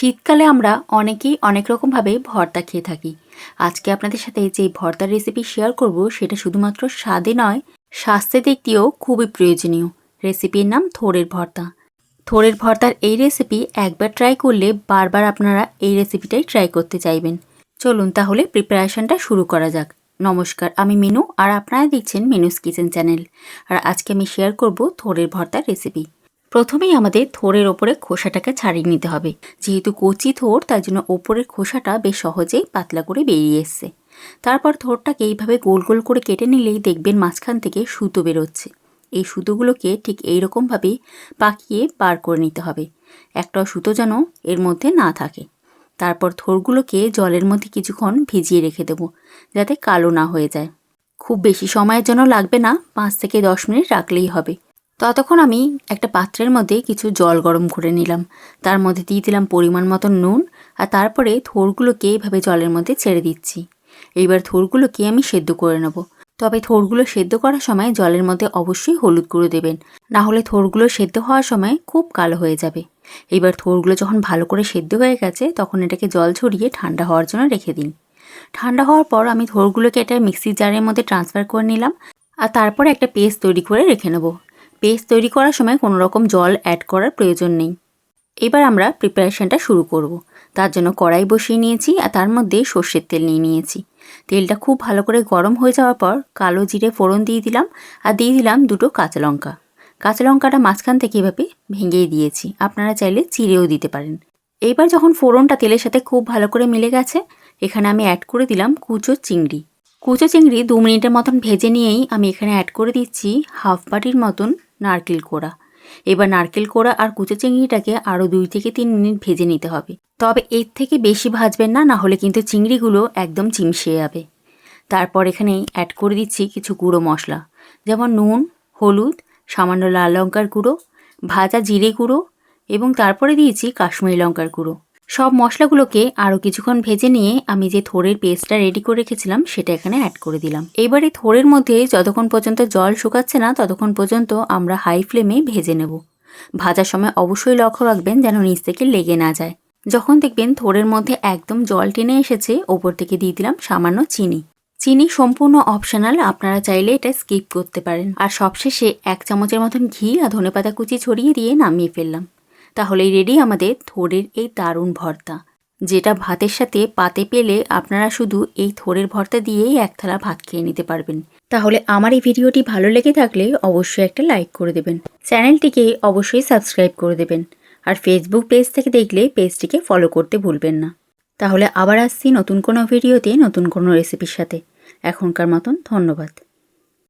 শীতকালে আমরা অনেকেই অনেক রকমভাবে ভর্তা খেয়ে থাকি। আজকে আপনাদের সাথে যে ভর্তার রেসিপি শেয়ার করব সেটা শুধুমাত্র স্বাদে নয়, স্বাস্থ্যের দিক দিয়েও খুবই প্রয়োজনীয়। রেসিপির নাম থোড়ের ভর্তা। থোড়ের ভর্তার এই রেসিপি একবার ট্রাই করলে বারবার আপনারা এই রেসিপিটাই ট্রাই করতে চাইবেন। চলুন তাহলে প্রিপারেশনটা শুরু করা যাক। নমস্কার, আমি মিনু আর আপনারা দেখছেন মিনুস কিচেন চ্যানেল। আর আজকে আমি শেয়ার করব থোড়ের ভর্তার রেসিপি। প্রথমেই আমাদের থোড়ের ওপরে খোসাটাকে ছাড়িয়ে নিতে হবে। যেহেতু কচি থোড়, তাই জন্য ওপরের খোসাটা বেশ সহজেই পাতলা করে বেরিয়ে এসছে। তারপর থোড়টাকে এইভাবে গোল গোল করে কেটে নিলেই দেখবেন মাঝখান থেকে সুতো বেরোচ্ছে। এই সুতোগুলোকে ঠিক এইরকমভাবে পাকিয়ে বার করে নিতে হবে, একটাও সুতো যেন এর মধ্যে না থাকে। তারপর থোড়গুলোকে জলের মধ্যে কিছুক্ষণ ভিজিয়ে রেখে দেবো, যাতে কালো না হয়ে যায়। খুব বেশি সময়ের জন্য লাগবে না, 5 থেকে 10 মিনিট রাখলেই হবে। ততক্ষণ আমি একটা পাত্রের মধ্যে কিছু জল গরম করে নিলাম। তার মধ্যে দিয়ে দিলাম পরিমাণ মতো নুন, আর তারপরে থোড়গুলোকে এইভাবে জলের মধ্যে ছেড়ে দিচ্ছি। এইবার থোড়গুলোকে আমি সেদ্ধ করে নেব। তবে থোড়গুলো সেদ্ধ করার সময় জলের মধ্যে অবশ্যই হলুদ গুঁড়ো দেবেন, না হলে থোড়গুলো সেদ্ধ হওয়ার সময় খুব কালো হয়ে যাবে। এইবার থোড়গুলো যখন ভালো করে সেদ্ধ হয়ে গেছে, তখন এটাকে জল ঝরিয়ে ঠান্ডা হওয়ার জন্য রেখে দিন। ঠান্ডা হওয়ার পর আমি থোড়গুলোকে একটা মিক্সির জারের মধ্যে ট্রান্সফার করে নিলাম, আর তারপরে একটা পেস্ট তৈরি করে রেখে নেব। পেস্ট তৈরি করার সময় কোনো রকম জল অ্যাড করার প্রয়োজন নেই। এবার আমরা প্রিপারেশনটা শুরু করব। তার জন্য কড়াই বসিয়ে নিয়েছি, আর তার মধ্যে সর্ষের তেল নিয়ে নিয়েছি। তেলটা খুব ভালো করে গরম হয়ে যাওয়ার পর কালো জিরে ফোড়ন দিয়ে দিলাম, আর দিয়ে দিলাম 2টো কাঁচা লঙ্কা। কাঁচা লঙ্কাটা মাঝখান থেকে এভাবে ভেঙেই দিয়েছি, আপনারা চাইলে চিড়েও দিতে পারেন। এইবার যখন ফোড়নটা তেলের সাথে খুব ভালো করে মিলে গেছে, এখানে আমি অ্যাড করে দিলাম কুচো চিংড়ি। কুচো চিংড়ি 2 মিনিটের মতন ভেজে নিয়েই আমি এখানে অ্যাড করে দিচ্ছি হাফ বাটির মতন নারকেল কোড়া। এবার নারকেল কোড়া আর কুচো চিংড়িটাকে আরও 2 থেকে 3 মিনিট ভেজে নিতে হবে। তবে এর থেকে বেশি ভাজবেন না, না হলে কিন্তু চিংড়িগুলো একদম চিমসে যাবে। তারপর এখানে অ্যাড করে দিচ্ছি কিছু গুঁড়ো মশলা, যেমন নুন, হলুদ, সামান্য লাল লঙ্কার গুঁড়ো, ভাজা জিরে গুঁড়ো, এবং তারপরে দিয়েছি কাশ্মীরি লঙ্কার গুঁড়ো। সব মশলাগুলোকে আরও কিছুক্ষণ ভেজে নিয়ে আমি যে থোড়ের পেস্টটা রেডি করে রেখেছিলাম সেটা এখানে অ্যাড করে দিলাম। এবারে থোড়ের মধ্যে যতক্ষণ পর্যন্ত জল শুকাচ্ছে না, ততক্ষণ পর্যন্ত আমরা হাই ফ্লেমে ভেজে নেব। ভাজার সময় অবশ্যই লক্ষ্য রাখবেন যেন নিচ থেকে লেগে না যায়। যখন দেখবেন থোড়ের মধ্যে একদম জল টেনে এসেছে, ওপর থেকে দিয়ে দিলাম সামান্য চিনি। চিনি সম্পূর্ণ অপশনাল, আপনারা চাইলে এটা স্কিপ করতে পারেন। আর সবশেষে 1 চামচের মতন ঘি আর ধনেপাতা কুচি ছড়িয়ে দিয়ে নামিয়ে ফেললাম। তাহলেই রেডি আমাদের থোড়ের এই দারুণ ভর্তা, যেটা ভাতের সাথে পাতে পেলে আপনারা শুধু এই থোড়ের ভর্তা দিয়েই 1 থালা ভাত খেয়ে নিতে পারবেন। তাহলে আমার এই ভিডিওটি ভালো লেগে থাকলে অবশ্যই একটা লাইক করে দেবেন, চ্যানেলটিকে অবশ্যই সাবস্ক্রাইব করে দেবেন, আর ফেসবুক পেজ থেকে দেখলে পেজটিকে ফলো করতে ভুলবেন না। তাহলে আবার আসছি নতুন কোনো ভিডিওতে নতুন কোনো রেসিপির সাথে। এখনকার মতন ধন্যবাদ।